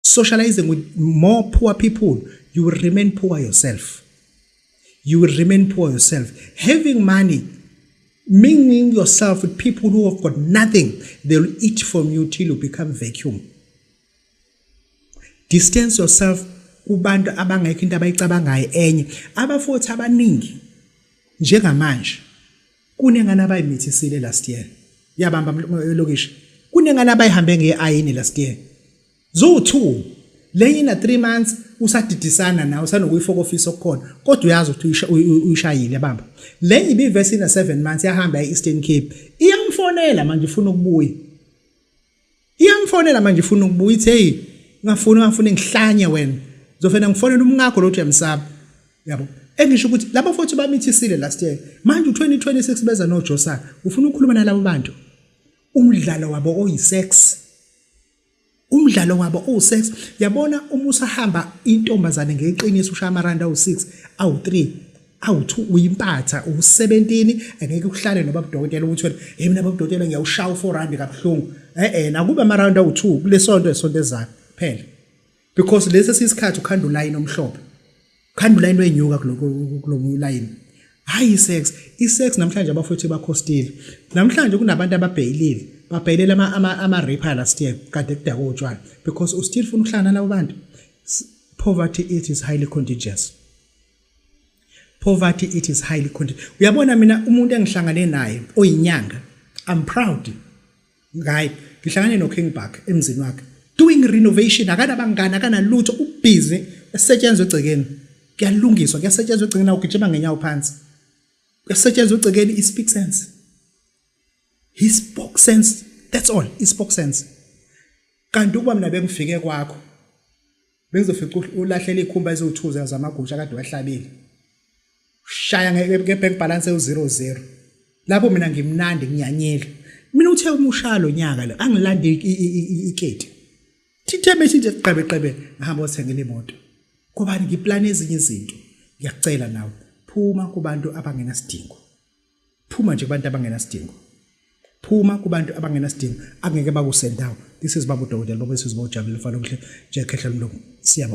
socializing with more poor people, you will remain poor yourself. You will remain poor yourself. Having money, mingling yourself with people who have got nothing, they'll eat from you till you become vacuum. Distance yourself kubantu abangekho into abayicabangayo enye. Abafuthi abaningi njengamanje kunengane abayimithisile last year. Yabamba lokishi. Kunengane abayihambe ngeayini last year. Zo2 lenye na 3 months usadidisana nawe usanokuyifoko office okukhona kodwa uyazi ukuthi uyishayile yabamba. Lenye ibivesi na 7 months yahamba eEastern Cape. Iyamfonela manje ufuna ukubuya. Ithi hey ngafuna ngihlanye wena. Zofena ngifonela umngakho lo uyamsaba. Yabo. Engisho ukuthi laba futhi bamithisile last year. Manje u2026 beza noJosa. Ufuna ukukhuluma nalabo bantu. Umdlalo wabo oyisex. Yabona uma usahamba intombazane ngeqiniso ushaya amaranda awu6, awu3, awu2 uyimpatha u17 angeke ukuhlale nobabudokotela ukuthi wena hey mina babudokotela ngiyawushaya u400 kabuhlungu. Nakuba amaranda awu2 kulesonto ezayo phela. Because lesi sisikhathi ukhanda uline omhlophe. Ukhanda uline wenyuka kulo line. Hayi isex namhlanje abafuthi bakhostile. Namhlanje kunabantu ababhayilile. Babhayilela ama rape last year kade kudako utshwala because u still funa ukuhlana labo bantu. Poverty it is highly contagious. Uyabona mina umuntu engihlangane naye oyinyanga, I'm proud. Ngayi ngihlangane noKingbuck emzini wakhe doing renovation akana bangana akana lutho ubusy esetshenzwe egcekeni. Kuyalungiswa kuyasetshenzwa egcekeni ugijima ngenyawo phansi. Kuyasetshenzwa egcekeni I speak sense. He spoke sense. That's all. He spoke sense. Kanti ukuba mina bengifike kwakho bengizofica ulahlela ikhumba eziwu2 zamagusha kade wahlabile. Shaya ngebank balance u00. Lapho mina ngimnandi nginyanyela. Mina uthe umushalo nyaka la angilandi iketi. Thitheme nje qebe ngihamba uthengele imoto. Kubani ngiplan ezinye izinto. Ngiyakucela nawe phuma kubantu abangenasidingo. Phuma nje kubantu abangenasidingo. Phuma kubantu abangenasidingo angeke bakusendawo. This is Babu Dokotela, lo bese sizobujabula mfana omhle nje khehla umlomo. Siyabonga.